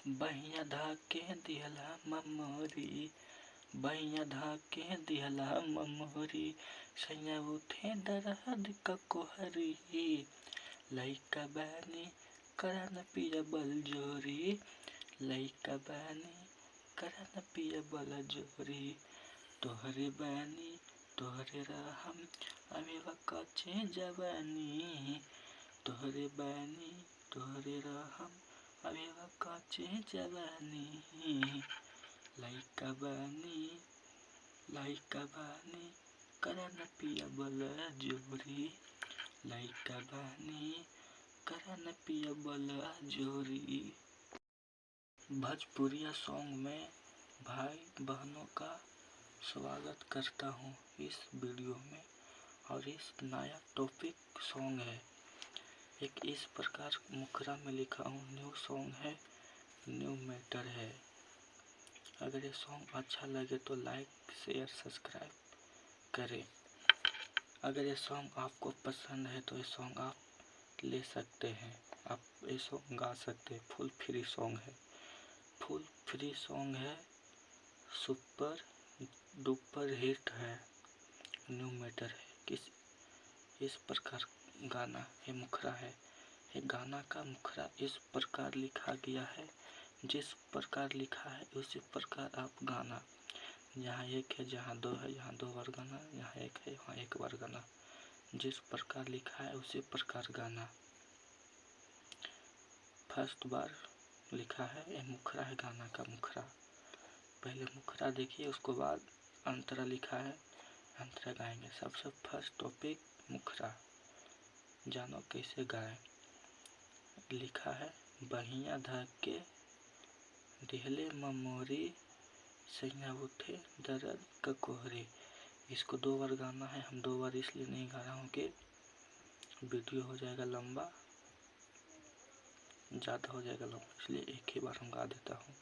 बहिया धाके दिहला ममोरी, बहिया धाके दिहला ममोरी, सैया उठे दर्द क कोहरी। लइका बानी करा न पिया बल जोरी, लइका बानी करा न पिया बल जोरी। तोहरे बानी तोहरे रहम अभी कच्चे जवानी, तोहरे बानी तोहरे रहम अभी कच्चे जवानी। लइका बानी करा न पिया बल जोरी, लइका बानी करा न पिया बल जोरी। भोजपुरिया सॉन्ग में भाई बहनों का स्वागत करता हूँ इस वीडियो में। और इस नया टॉपिक सॉन्ग है, एक इस प्रकार मुखरा में लिखा हूँ, न्यू सॉन्ग है, न्यू मैटर है। अगर ये सॉन्ग अच्छा लगे तो लाइक शेयर सब्सक्राइब करें। अगर ये सॉन्ग आपको पसंद है तो ये सॉन्ग आप ले सकते हैं, आप ये सॉन्ग गा सकते हैं। फुल फ्री सॉन्ग है, फुल फ्री सॉन्ग है, सुपर डुपर हिट है, न्यू मैटर है। इस प्रकार गाना ये मुखरा है, ये गाना का मुखरा इस प्रकार लिखा गया है, जिस प्रकार लिखा है उसी प्रकार आप गाना। यहाँ एक है, जहाँ दो है, यहाँ दो बार गाना, यहाँ एक है, वहाँ एक बार गाना। जिस प्रकार लिखा है उसी प्रकार गाना। फर्स्ट बार लिखा है, ये मुखरा है, गाना का मुखरा। पहले मुखरा देखिए, उसके बाद अंतरा लिखा है, अंतरा गाएंगे। सबसे फर्स्ट टॉपिक मुखरा, जानो कैसे गाएं। लिखा है, बहिया धाके दिहले ममोरी, सैया उठे दर्द क कोहरी। इसको दो बार गाना है, हम दो बार इसलिए नहीं गा रहा हूँ कि वीडियो हो जाएगा लंबा, ज़्यादा हो जाएगा लंबा, इसलिए एक ही बार हम गा देता हूँ।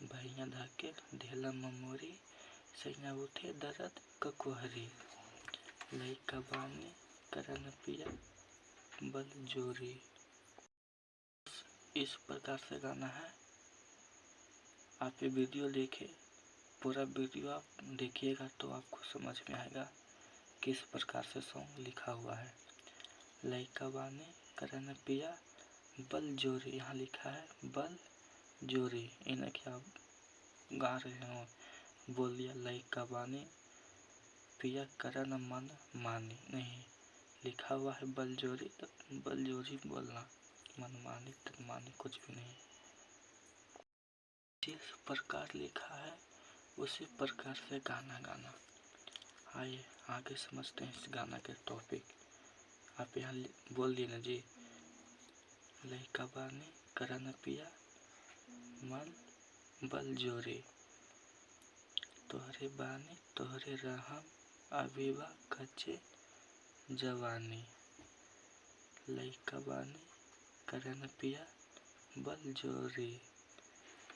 बहिया धाके दिहला ममोरी, सैया उठे दर्द क कोहरी। लइका बानी करा न पिया बल जोरी। इस प्रकार से गाना है। आप ये वीडियो देखें, पूरा वीडियो आप देखिएगा तो आपको समझ में आएगा किस प्रकार से सॉन्ग लिखा हुआ है। लइका बानी करा न पिया बल जोरी, यहाँ लिखा है बल जोरी। इन्हें क्या गा रहे हो, बोल दिया लइका बानी पिया करा न मन मानी, नहीं लिखा हुआ है बल जोरी, तो बल जोरी बोलना, मन मानी तो मानी कुछ भी नहीं। जिस प्रकार लिखा है उसी प्रकार से गाना गाना। आइए आगे समझते हैं इस गाना के टॉपिक। आप यहाँ बोल दिए ना जी, लइका बानी करा न पिया मन बल जोरी, तोहरे बानी तोहरे रहम अभी कच्चे जवानी। लइका बानी करा न पिया बल जोरी।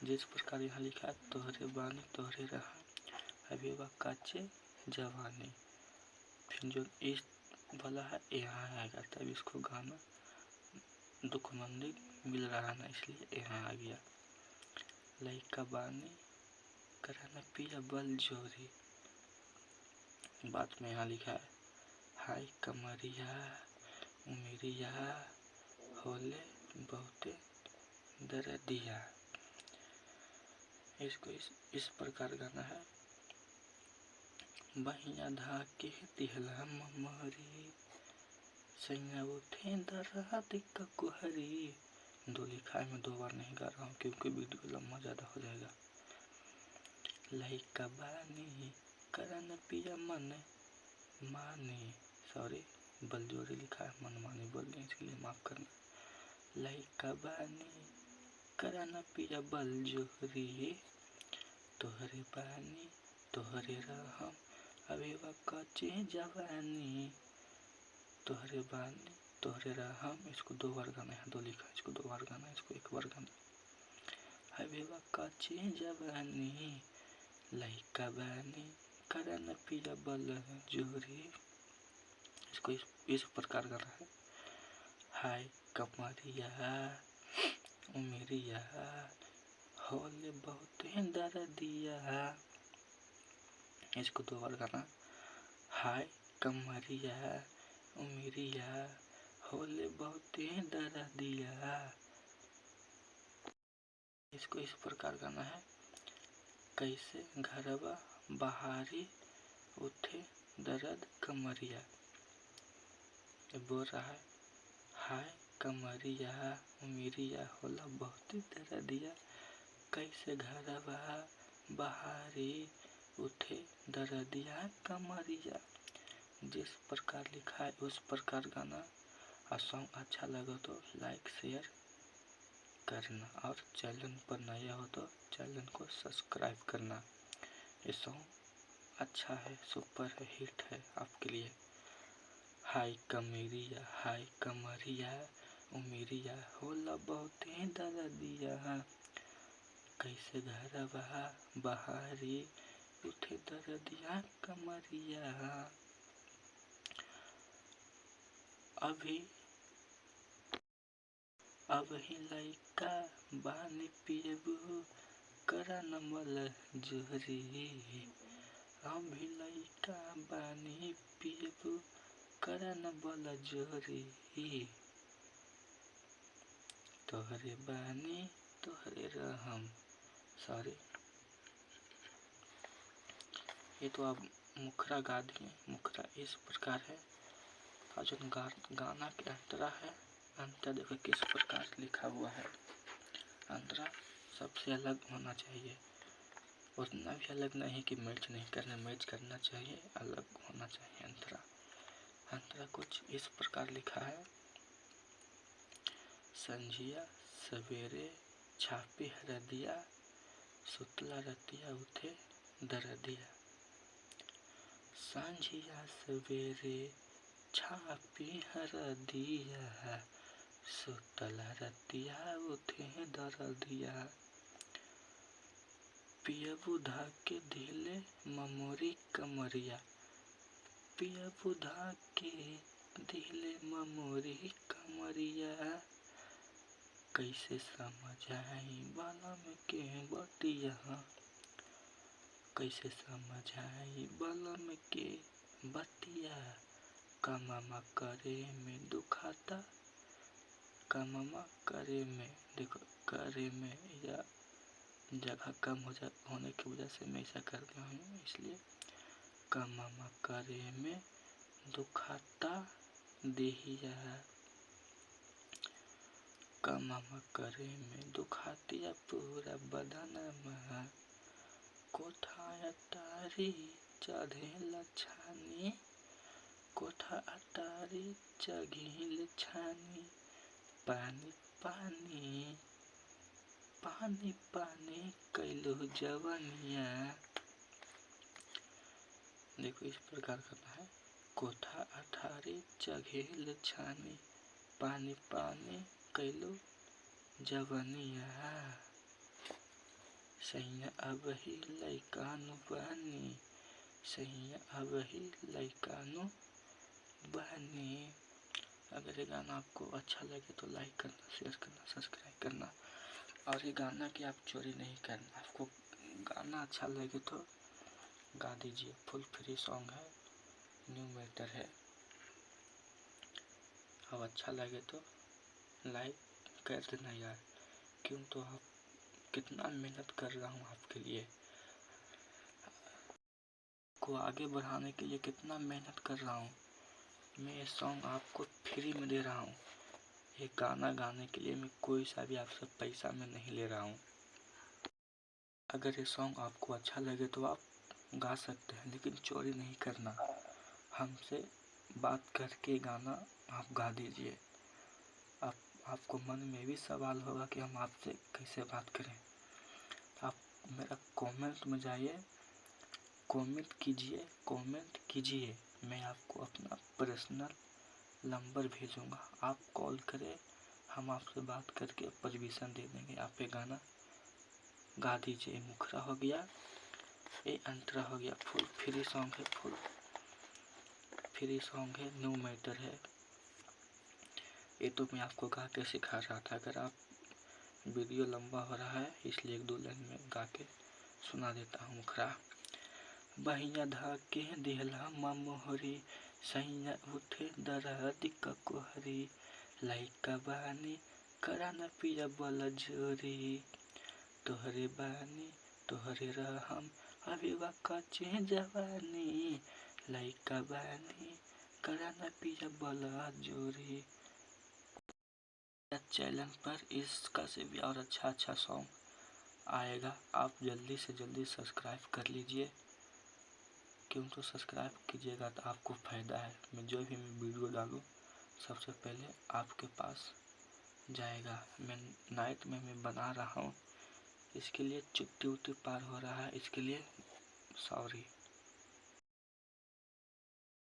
जिस प्रकार यहाँ लिखा है, तोहरे बानी तोहरे रहम अभी कच्चे जवानी। फिर जो इस वाला है यहाँ आएगा, तब इसको गाना दुखमंदी मिल रहा ना, इसलिए यहाँ आ गया। लइका बानी करा न पिया बल जोरी। बाद में यहाँ लिखा है, हाय कमरिया उमरिया होले बहुते दर्दिया। इसको इस प्रकार गाना है, बहिया धाके दिहला ममोरी, सैया उठे दर्द क कोहरी। दो लिखा है, मैं दो बार नहीं गा रहा हूँ क्योंकि वीडियो लंबा ज़्यादा हो जाएगा। लइका बानी करा न पिया मन मानी, सॉरी बल जोरी लिखा है, मन मानी बोल दिया, इसके लिए माफ़ करना। लइका बानी करा न पिया बल जोरी, तोहरे बानी तोहरे रहम अभी कच्चे जवानी। तोहरे बानी तोहरे रहम, इसको दो बार गाना है, दो लिखा है, इसको दो बार गाना, इसको एक बार गाना। अभी कच्चे जवानी। लइका बानी करा न पिया बल जोरी। इसको इस प्रकार गाना है, हाय कमरिया उमरिया होले बहुत दर्दिया। इसको 2 बार गाना। हाय कमरिया उमरिया होले बहुत दर्दिया। इसको इस प्रकार गाना है। कैसे घरवा बहारी उठे दर्द कमरिया। ये बोल रहा है हाय कमरिया उमरिया होला बहुत दर्दिया। कैसे घरवा बहारी उठे दर्दिया कमरिया। जिस प्रकार लिखा है उस प्रकार गाना। और सॉन्ग अच्छा लगा तो लाइक शेयर करना और चैनल पर नया हो तो चैनल को सब्सक्राइब करना। ये सॉन्ग अच्छा है, सुपर हिट है आपके लिए। हाय कमरिया उमरिया होला बहुत दर्दिया। कैसे घरवा बहारी उठे दर्दिया कमरिया। अभी लइका बानी पियबू करा नमल जोहरी। अभी लइका बानी पियबू करा नमल जोहरी। तोहरे बानी तोहरे रहम। सॉरी, ये तो आप मुखरा गा दिए। मुखरा इस प्रकार है। और जो गाना के अंतरा है, अंतर देखो किस प्रकार लिखा हुआ है। अंतरा सबसे अलग होना चाहिए। उतना भी अलग नहीं कि मैच नहीं करना, मैच करना चाहिए, अलग होना चाहिए अंतरा। अंतरा कुछ इस प्रकार लिखा है। संझिया सवेरे छापी हरदिया सुतला रतिया उठे दरदिया। संझिया सवेरे छापी हरदिया सुतला रतिया उठे दरदिया। पियबू धाके ढीले ममोरी कमरिया। पियबू धाके ढीले ममोरी कमरिया। कैसे समझाई बलम के बतिया। कैसे समझाई बलम के बतिया। कमामा करे में दुखाता। कमामा करे में, देखो करे में या जगह कम होने की वजह से मैं ऐसा कर रहा हूँ, इसलिए कमामा करे में दुखाता देहिया। कमामा करे में दुखातिया पूरा बदनमा। कोठा अटारी चढ़ेला छानी। कोठा अटारी चढ़ेला छानी। पानी पानी पानी पानी कैलो जवनिया। देखो इस प्रकार करना है। कोठा अठारी चघेल छानी पानी पानी कैलो जवनिया। सैया अबही लइकानु बनी। सैया अबही लइकानु बनी। अगर ये गाना आपको अच्छा लगे तो लाइक करना, शेयर करना, सब्सक्राइब करना। और ये गाना की आप चोरी नहीं करना। आपको गाना अच्छा लगे तो गा दीजिए। फुल फ्री सॉन्ग है, न्यू मैटर है। अब अच्छा लगे तो लाइक कर देना यार। क्यों तो आप कितना मेहनत कर रहा हूँ आपके लिए, को आगे बढ़ाने के लिए कितना मेहनत कर रहा हूँ। मैं ये सॉन्ग आपको फ्री में दे रहा हूँ। ये गाना गाने के लिए मैं कोई सा भी आपसे पैसा में नहीं ले रहा हूँ। अगर ये सॉन्ग आपको अच्छा लगे तो आप गा सकते हैं, लेकिन चोरी नहीं करना। हमसे बात करके गाना आप गा दीजिए। आपको मन में भी सवाल होगा कि हम आपसे कैसे बात करें। आप मेरा कमेंट में जाइए, कमेंट कीजिए। मैं आपको अपना पर्सनल नंबर भेजूँगा। आप कॉल करें, हम आपसे बात करके परमिशन दे देंगे। आप ये गाना गा दीजिए। मुखरा हो गया, ये अंतरा हो गया। फुल फ्री सॉन्ग है, फुल फ्री सॉन्ग है, न्यू मैटर है। ये तो मैं आपको गा के सिखा रहा था। अगर आप वीडियो लंबा हो रहा है, इसलिए 1-2 लाइन में गा के सुना देता हूँ मुखरा। बहिया धाके दिहला मोहरी, सैया उठे दर्द ककोहरी, लइका बानी करा न पिया बल जोरी, तोहरे बानी तोहरे रहम अभी कच्चे जवानी, लइका बानी करा न पिया बल जोरी। चैनल पर इसका से भी और अच्छा सॉन्ग आएगा, आप जल्दी से जल्दी सब्सक्राइब कर लीजिए, क्यों तो सब्सक्राइब कीजिएगा तो आपको फ़ायदा है। मैं जो भी मैं वीडियो डालूँ सबसे पहले आपके पास जाएगा। मैं नाइट में मैं बना रहा हूँ, इसके लिए छुट्टी पार हो रहा है, इसके लिए सॉरी।